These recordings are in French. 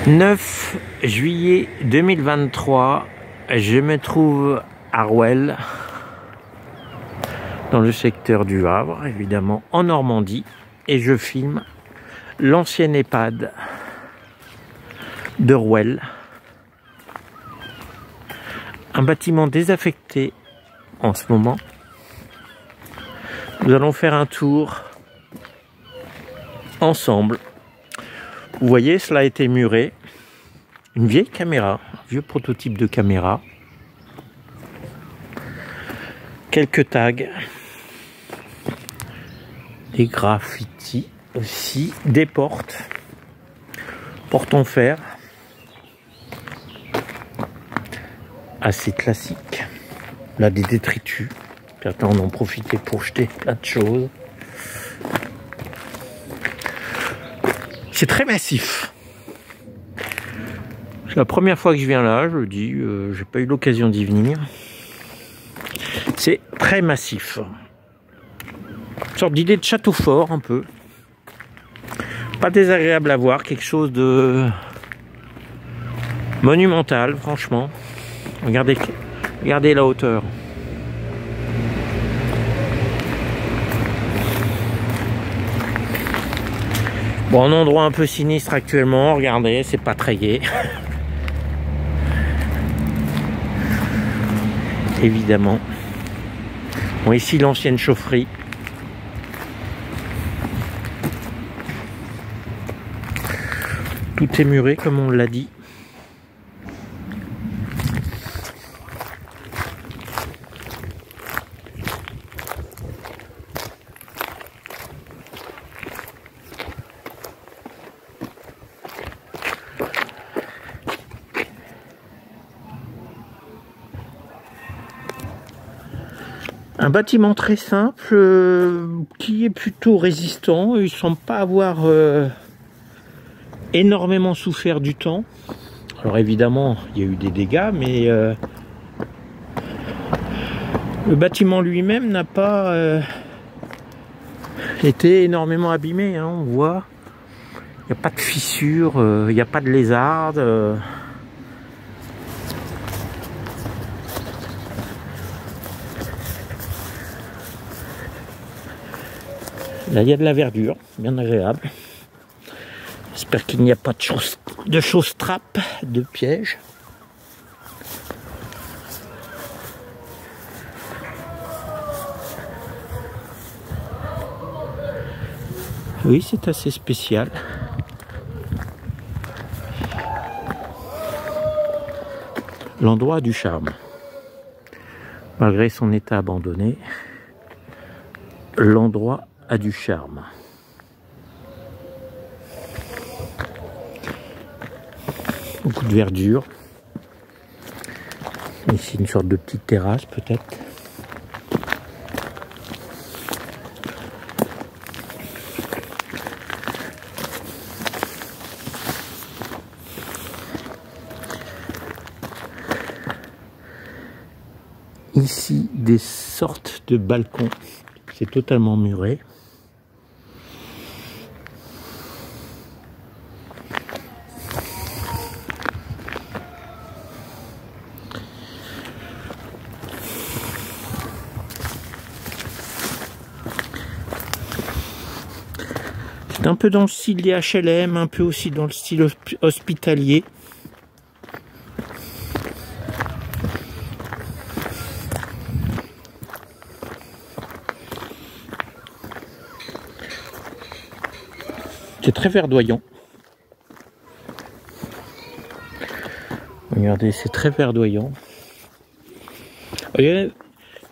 9 juillet 2023, je me trouve à Rouelle, dans le secteur du Havre, évidemment en Normandie, et je filme l'ancienne EHPAD de Rouelle, un bâtiment désaffecté en ce moment. Nous allons faire un tour ensemble. Vous voyez, cela a été muré. Une vieille caméra, un vieux prototype de caméra. Quelques tags. Des graffitis aussi. Des portes. Portes en fer. Assez classique. Là, des détritus. Certains en ont profité pour jeter plein de choses. C'est très massif. C'est la première fois que je viens là, je le dis, j'ai pas eu l'occasion d'y venir. C'est très massif. Une sorte d'idée de château fort un peu. Pas désagréable à voir, quelque chose de monumental, franchement. Regardez la hauteur. Bon, un endroit un peu sinistre actuellement, regardez, c'est pas très gai. Évidemment. Bon, ici l'ancienne chaufferie. Tout est muré comme on l'a dit. Un bâtiment très simple qui est plutôt résistant. Il ne semble pas avoir énormément souffert du temps. Alors évidemment, il y a eu des dégâts, mais le bâtiment lui-même n'a pas été énormément abîmé. Hein, on voit, il n'y a pas de fissures, il n'y a pas de lézardes. Là, il y a de la verdure, bien agréable. J'espère qu'il n'y a pas de choses trappes, de pièges. Oui, c'est assez spécial. L'endroit a du charme. Malgré son état abandonné, l'endroit a du charme. Beaucoup de verdure. Ici une sorte de petite terrasse peut-être. Ici des sortes de balcons. C'est totalement muré. C'est un peu dans le style des HLM, un peu aussi dans le style hospitalier. C'est très verdoyant. Regardez, c'est très verdoyant. Il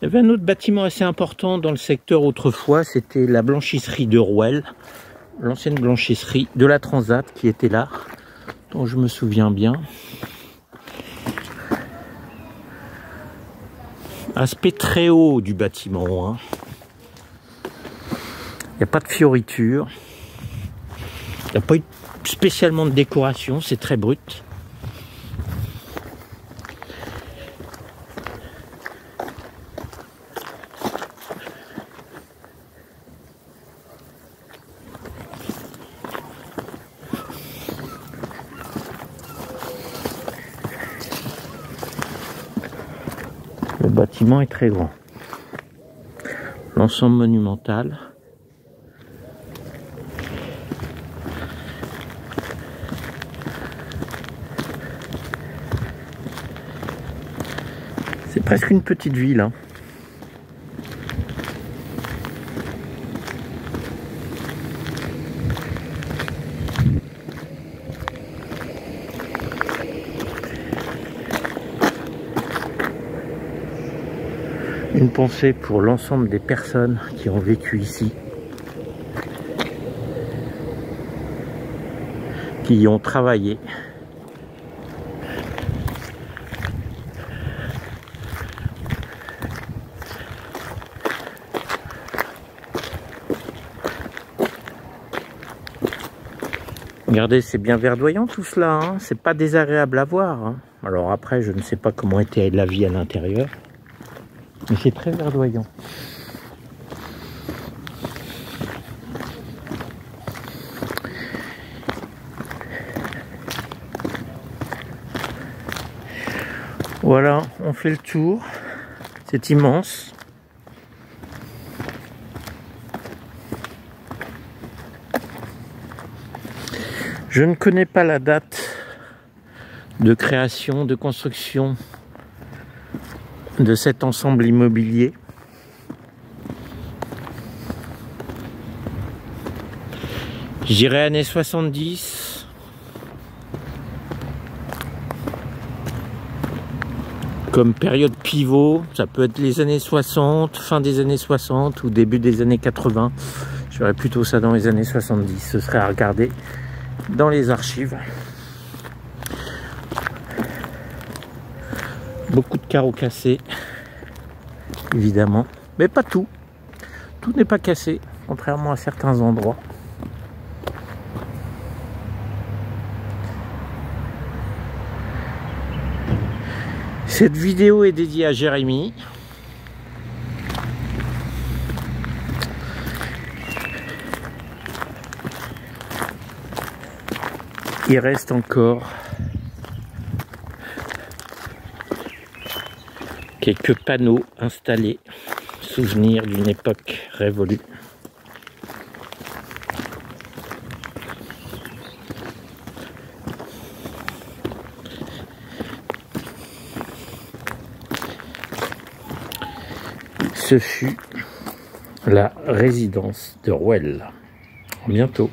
y avait un autre bâtiment assez important dans le secteur autrefois, c'était la blanchisserie de Rouelle, l'ancienne blanchisserie de la Transat qui était là, dont je me souviens bien. Aspect très haut du bâtiment. Hein. Il n'y a pas de fioritures. Il n'y a pas eu spécialement de décoration, c'est très brut. bâtiment est très grand. L'ensemble monumental. C'est presque une petite ville, hein. Une pensée pour l'ensemble des personnes qui ont vécu ici, qui y ont travaillé. Regardez, c'est bien verdoyant tout cela, hein. C'est pas désagréable à voir, hein. Alors après, je ne sais pas comment était la vie à l'intérieur, mais c'est très verdoyant. Voilà, on fait le tour. C'est immense. Je ne connais pas la date de création, de construction de cet ensemble immobilier. Je dirais années 70. Comme période pivot, ça peut être les années 60, fin des années 60 ou début des années 80. Je verrais plutôt ça dans les années 70. Ce serait à regarder dans les archives. Beaucoup de carreaux cassés, évidemment, mais pas tout. Tout n'est pas cassé, contrairement à certains endroits. Cette vidéo est dédiée à Jérémy. Il reste encore quelques panneaux installés, souvenir d'une époque révolue. Ce fut la résidence de Rouelle. À bientôt.